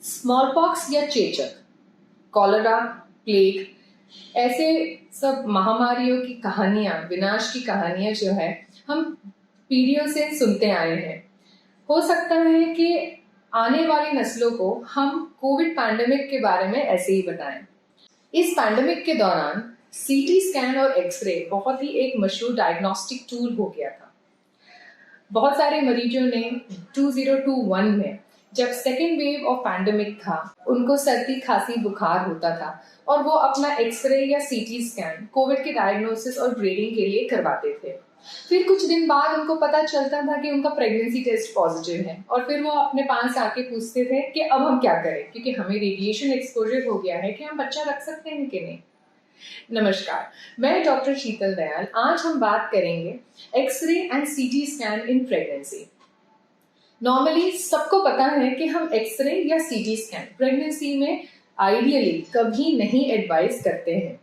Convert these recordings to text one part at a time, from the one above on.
Small pox या चेचक, cholera, plague, ऐसे सब महामारियों की कहानियां, विनाश की कहानियां जो है हम पीढ़ियों से सुनते आए हैं। हो सकता है कि आने वाली नस्लों को हम कोविड पैंडेमिक के बारे में ऐसे ही बताएं। इस पैंडेमिक के दौरान सीटी स्कैन और एक्सरे बहुत ही एक मशहूर डायग्नोस्टिक टूल हो गया था। बहुत सारे मरीजों ने 2021 में, जब सेकेंड वेव ऑफ पैंडेमिक था, उनको सर्दी खांसी बुखार होता था और वो अपना एक्सरे या सीटी स्कैन कोविड के डायग्नोसिस और ग्रेडिंग के लिए करवाते थे। फिर कुछ दिन बाद उनको पता चलता था कि उनका प्रेगनेंसी टेस्ट पॉजिटिव है और फिर वो अपने पास आके पूछते थे कि अब हम क्या करें, क्योंकि हमें रेडिएशन एक्सपोजर हो गया है कि हम बच्चा रख सकते हैं कि नहीं। नमस्कार, मैं डॉक्टर शीतल दयाल। आज हम बात करेंगे X ray and CT scan in pregnancy. Normally सबको पता है कि हम एक्सरे या सीटी स्कैन प्रेगनेंसी में आइडियली कभी नहीं एडवाइस करते हैं।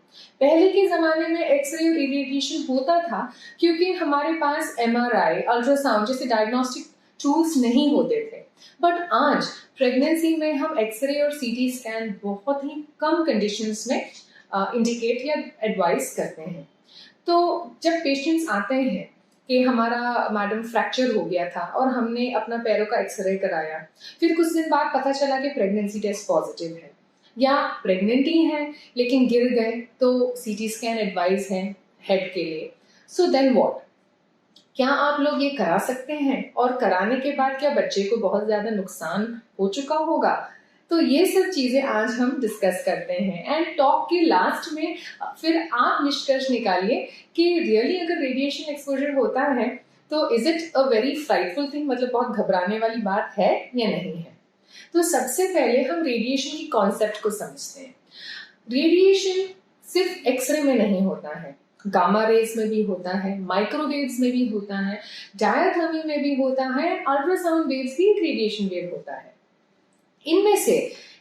पहले के जमाने में एक्सरे और रेडिएशन होता था क्योंकि हमारे पास एमआरआई, अल्ट्रासाउंड जैसे डायग्नोस्टिक टूल्स नहीं होते थे। बट आज प्रेगनेंसी में हम एक्सरे और सीटी स्कैन बहुत ही कम कंडीशंस में इंडिकेट या एडवाइस करते हैं। तो जब पेशेंट्स आते हैं कि हमारा मैडम फ्रैक्चर हो गया था और हमने अपना पैरों का एक्सरे कराया, फिर कुछ दिन बाद पता चला कि प्रेगनेंसी टेस्ट पॉजिटिव है, या प्रेग्नेंट ही है लेकिन गिर गए, तो सीटी स्कैन एडवाइस है हेड के लिए। So then what? क्या आप लोग ये करा सकते हैं? और कराने के बाद क्या बच्चे को बहुत ज्यादा नुकसान हो चुका होगा? तो ये सब चीजें आज हम डिस्कस करते हैं। एंड टॉक के लास्ट में फिर आप निष्कर्ष निकालिए कि रियली अगर रेडिएशन एक्सपोजर होता है तो is it a very frightful thing, मतलब बहुत घबराने वाली बात है या नहीं है। तो सबसे पहले हम रेडिएशन की कॉन्सेप्ट को समझते हैं। रेडिएशन सिर्फ एक्सरे में नहीं होता है, गामा रेज में भी होता है, माइक्रोवेव्स में भी होता है, डायथर्मी में भी होता है, अल्ट्रासाउंड वेव्स भी एक रेडिएशन वेव होता है। इनमें से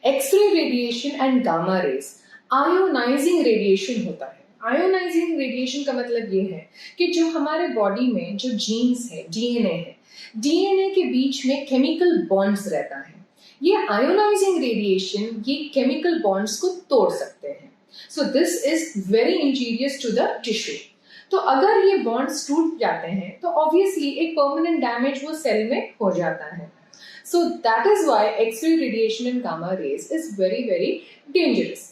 X ray radiation and gamma rays ionising radiation होता है। आयोनाइजिंग रेडिएशन का मतलब ये है कि जो हमारे बॉडी में जो जीन्स है, डीएनए है, डीएनए के बीच में केमिकल बॉन्ड्स रहता है। ये आयोनाइजिंग रेडिएशन ये केमिकल बॉन्ड्स को तोड़ सकते हैं। So this is very injurious to the tissue. तो अगर ये बॉन्ड्स टूट जाते हैं तो ऑब्वियसली एक परमानेंट डैमेज वो सेल में हो जाता है। So that is why X-ray radiation and gamma rays is very very dangerous.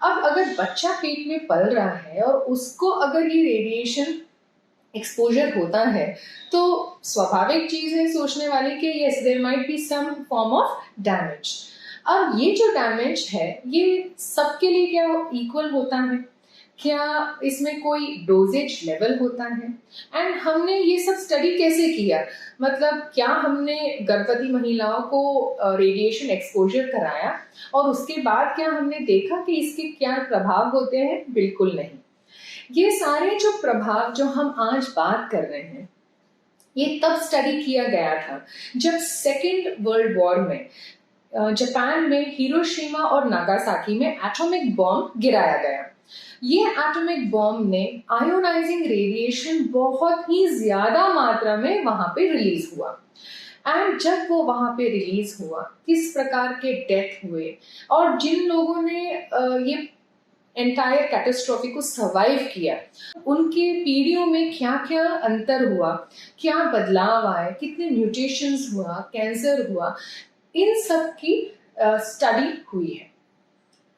अब अगर बच्चा पेट में पल रहा है और उसको अगर ये रेडिएशन एक्सपोजर होता है तो स्वाभाविक चीज है सोचने वाली कि yes there might be some form of damage। अब ये जो डैमेज है ये सबके लिए क्या इक्वल होता है? क्या इसमें कोई डोजेज लेवल होता है? एंड हमने ये सब स्टडी कैसे किया? मतलब क्या हमने गर्भवती महिलाओं को रेडिएशन एक्सपोजर कराया और उसके बाद क्या हमने देखा कि इसके क्या प्रभाव होते हैं? बिल्कुल नहीं। ये सारे जो प्रभाव जो हम आज बात कर रहे हैं ये तब स्टडी किया गया था जब सेकेंड वर्ल्ड वॉर में जापान में हिरोशिमा और नागासाकी में एटॉमिक बॉम्ब गिराया गया। ये एटॉमिक बॉम्ब ने आयोनाइजिंग रेडिएशन बहुत ही ज्यादा मात्रा में वहां पे रिलीज हुआ। एंड जब वो वहां पे रिलीज हुआ, किस प्रकार के डेथ हुए और जिन लोगों ने ये एंटायर कैटास्ट्रॉफी को सर्वाइव किया, उनके पीढ़ियों में क्या क्या अंतर हुआ, क्या बदलाव आए, कितने म्यूटेशंस हुआ, कैंसर हुआ, इन सब की स्टडी हुई है।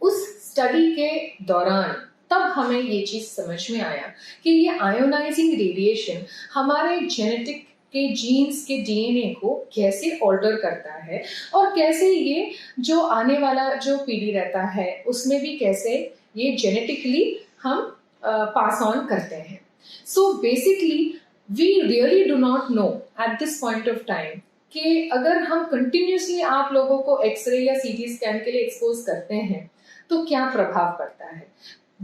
उस स्टडी के दौरान तब हमें ये चीज समझ में आया कि ये आयोनाइजिंग रेडिएशन हमारे जेनेटिक के जीन्स के डीएनए को कैसे ऑल्टर करता है और कैसे ये जो आने वाला जो पीढ़ी रहता है उसमें भी कैसे ये जेनेटिकली हम पास ऑन करते हैं। So basically we really do not know at this point of time कि अगर हम कंटिन्यूसली आप लोगों को एक्सरे या सीटी स्कैन के लिए एक्सपोज करते हैं तो क्या प्रभाव पड़ता है।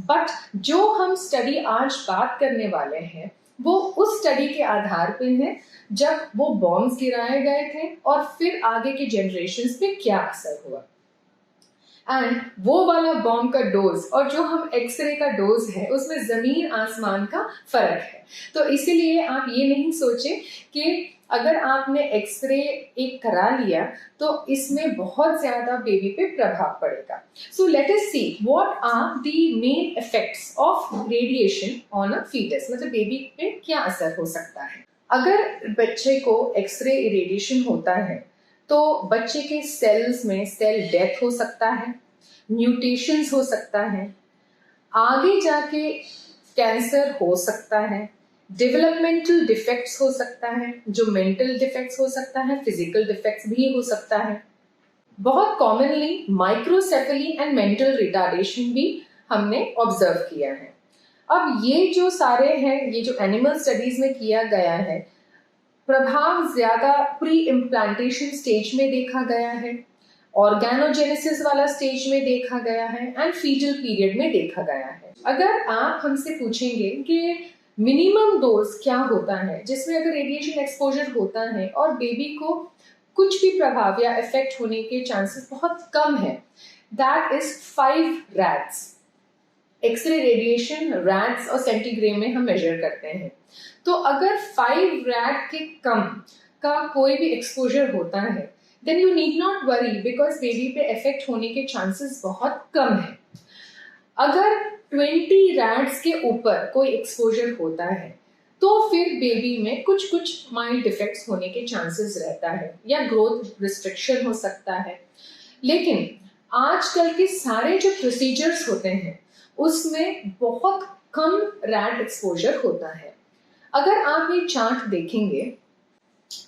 बट जो हम स्टडी आज बात करने वाले हैं वो उस स्टडी के आधार पे है जब वो बॉम्ब्स गिराए गए थे और फिर आगे के जनरेशन्स पे क्या असर हुआ। एंड वो वाला बॉम्ब का डोज और जो हम एक्सरे का डोज है उसमें जमीन आसमान का फर्क है। तो इसीलिए आप ये नहीं सोचे कि अगर आपने एक्सरे एक करा लिया तो इसमें बहुत ज्यादा बेबी पे प्रभाव पड़ेगा। So let us see what are the main effects of radiation on a foetus, मतलब बेबी पे क्या असर हो सकता है। अगर बच्चे को एक्सरे इरेडिएशन होता है तो बच्चे के सेल्स में सेल डेथ हो सकता है, म्यूटेशंस हो सकता है, आगे जाके कैंसर हो सकता है, डेवलपमेंटल डिफेक्ट्स हो सकता है, जो मेंटल डिफेक्ट्स हो सकता है, फिजिकल डिफेक्ट्स भी हो सकता है। बहुत commonly microcephaly and mental retardation भी हमने ऑब्जर्व किया है। अब ये जो सारे हैं, ये जो एनिमल स्टडीज में किया गया है, प्रभाव ज्यादा प्री इम्प्लांटेशन स्टेज में देखा गया है, ऑर्गेनोजेनेसिस वाला स्टेज में देखा गया है एंड फीटल पीरियड में देखा गया है। अगर आप हमसे पूछेंगे कि मिनिमम डोज क्या होता है जिसमें अगर रेडिएशन एक्सपोजर होता है और बेबी को कुछ भी प्रभाव या इफेक्ट होने के चांसेस बहुत कम है, that is 5 rads. X ray radiation rads और सेंटीग्रेड में हम मेजर करते हैं। तो अगर 5 रैट के कम का कोई भी एक्सपोजर होता है then you need not worry because baby पे इफेक्ट होने के चांसेस बहुत कम है। अगर 20 रैट्स के ऊपर कोई एक्सपोजर होता है तो फिर बेबी में कुछ कुछ माइल्ड डिफेक्ट्स होने के चांसेस रहता है या ग्रोथ रिस्ट्रिक्शन हो सकता है। लेकिन आजकल के सारे जो प्रोसीजर्स होते हैं उसमें बहुत कम रैट एक्सपोजर होता है। अगर आप ये चार्ट देखेंगे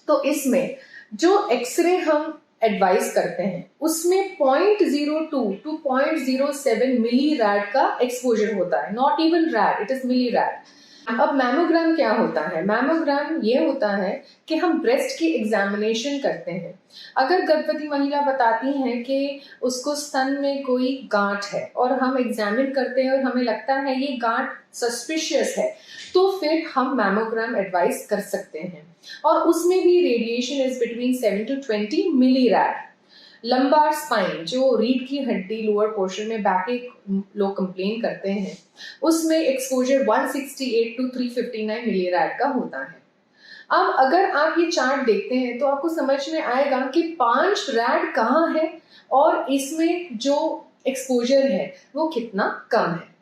तो इसमें जो एक्सरे हम एडवाइस करते हैं उसमें 0.02 टू 0.07 मिली रैड का एक्सपोजर होता है, not even rad, it is milli rad. अब मैमोग्राम क्या होता है? मैमोग्राम ये होता है कि हम ब्रेस्ट की एग्जामिनेशन करते हैं। अगर गर्भवती महिला बताती हैं कि उसको स्तन में कोई गांठ है और हम एग्जामिन करते हैं और हमें लगता है ये गांठ सस्पिशियस है, तो फिर हम मैमोग्राम एडवाइस कर सकते हैं। और उसमें भी radiation is between 7 to 20 milli rad. Lumbar spine, जो रीढ़ की हड्डी लोअर पोर्शन में बैक लोग कंप्लेन करते हैं, उसमें एक्सपोजर 168 to 359 मिली रैड का होता है। अब अगर आप ये चार्ट देखते हैं तो आपको समझ में आएगा कि 5 रैड कहाँ है और इसमें जो एक्सपोजर है वो कितना कम है।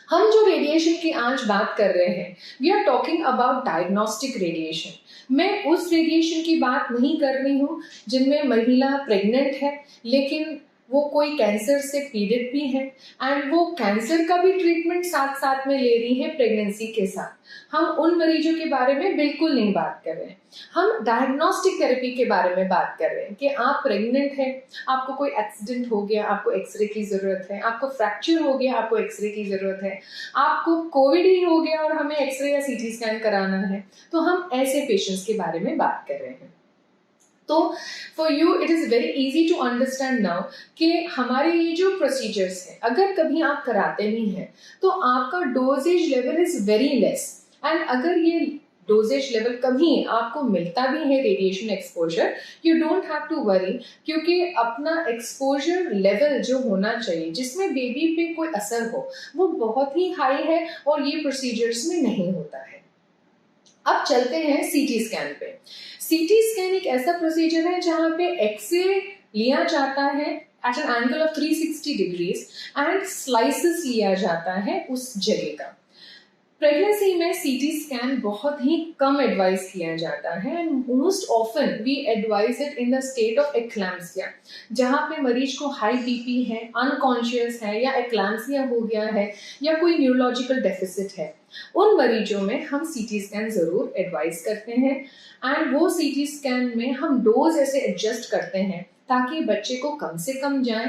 हम जो रेडिएशन की आज बात कर रहे हैं, we are talking about diagnostic radiation. मैं उस रेडिएशन की बात नहीं कर रही हूँ जिनमें महिला प्रेग्नेंट है लेकिन वो कोई कैंसर से पीड़ित भी है एंड वो कैंसर का भी ट्रीटमेंट साथ साथ में ले रही है प्रेगनेंसी के साथ। हम उन मरीजों के बारे में बिल्कुल नहीं बात कर रहे हैं। हम डायग्नोस्टिक थेरेपी के बारे में बात कर रहे हैं कि आप प्रेग्नेंट हैं, आपको कोई एक्सीडेंट हो गया, आपको एक्सरे की जरूरत है, आपको फ्रैक्चर हो गया, आपको एक्सरे की जरूरत है, आपको कोविड ही हो गया और हमें एक्सरे या सीटी स्कैन कराना है, तो हम ऐसे पेशेंट्स के बारे में बात कर रहे हैं। तो for you it is very easy to understand now कि हमारे ये जो प्रोसीजर्स हैं अगर कभी आप कराते नहीं हैं तो आपका doses level is very less, and अगर ये डोजेज लेवल कभी आपको मिलता भी है radiation exposure, you don't have to worry, क्योंकि अपना एक्सपोजर लेवल जो होना चाहिए जिसमें बेबी पे कोई असर हो वो बहुत ही हाई है और ये प्रोसीजर्स में नहीं होता है। अब चलते हैं सीटी स्कैन पे। सीटी स्कैन एक ऐसा प्रोसीजर है जहां पे एक्सरे लिया जाता है at an angle of 360 degrees and slices लिया जाता है उस जगह का। प्रेगनेंसी में सीटी स्कैन बहुत ही कम एडवाइस किया जाता है and most often we advise it in the state of eclampsia, जहाँ पे मरीज को हाई बीपी है, अनकॉन्शियस है या एक्लैम्सिया हो गया है या कोई न्यूरोलॉजिकल डेफिसिट है। उन मरीजों में हम सीटी स्कैन जरूर एडवाइस करते हैं एंड वो सीटी स्कैन में हम डोज ऐसे एडजस्ट करते हैं ताकि बच्चे को कम से कम जाए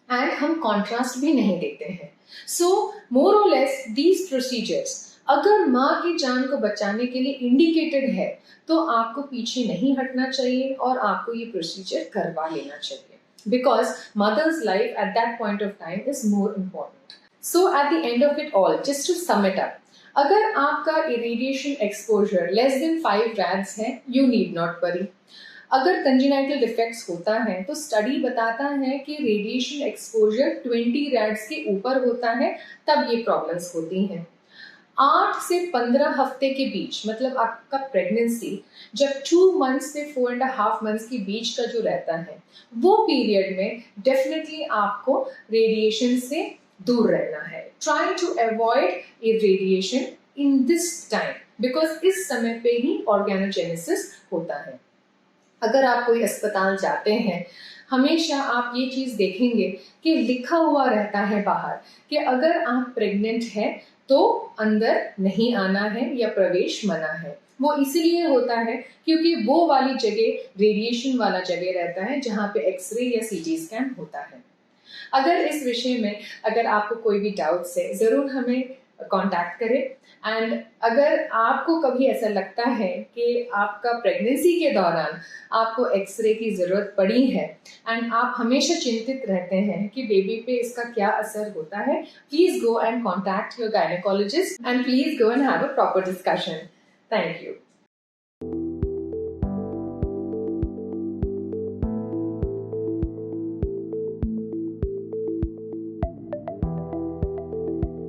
एंड हम कॉन्ट्रास्ट भी नहीं देते हैं। सो मोर और लेस दीज प्रोसीजर्स अगर माँ की जान को बचाने के लिए इंडिकेटेड है तो आपको पीछे नहीं हटना चाहिए और आपको ये प्रोसीजर करवा लेना चाहिए because mother's life at that point of time is more important. So at the end of it all, just to sum it up, अगर आपका irradiation exposure less than 5 rads है, यू नीड नॉट वरी। अगर congenital defects होता है तो study बताता है कि रेडिएशन एक्सपोजर 20 रैड्स के ऊपर होता है तब ये प्रॉब्लम्स होती हैं। 8 से 15 हफ्ते के बीच, मतलब आपका प्रेगनेंसी जब 2 मंथ्स से 4.5 मंथ्स के बीच का जो रहता है, वो पीरियड में डेफिनेटली आपको रेडिएशन से दूर रहना है। Try to avoid radiation in this time because इस समय पे ही ऑर्गेनोजेनेसिस होता है। अगर आप कोई अस्पताल जाते हैं, हमेशा आप ये चीज़ देखेंगे कि लिखा हुआ रहता है बाहर कि अगर आप प्रेग्नेंट हैं तो अंदर नहीं आना है या प्रवेश मना है। वो इसीलिए होता है क्योंकि वो वाली जगह रेडिएशन वाला जगह रहता है जहाँ पे एक्सरे या सीटी स्कैन होता है। अगर इस विषय में अगर आपको कोई भी डाउट्स है, ज़रूर हमें कांटेक्ट करें। एंड अगर आपको कभी ऐसा लगता है कि आपका प्रेगनेंसी के दौरान आपको एक्सरे की ज़रूरत पड़ी है एंड आप हमेशा चिंतित रहते हैं कि बेबी पे इसका क्या असर होता है, please go and contact your gynaecologist and please go and have a proper discussion. Thank you.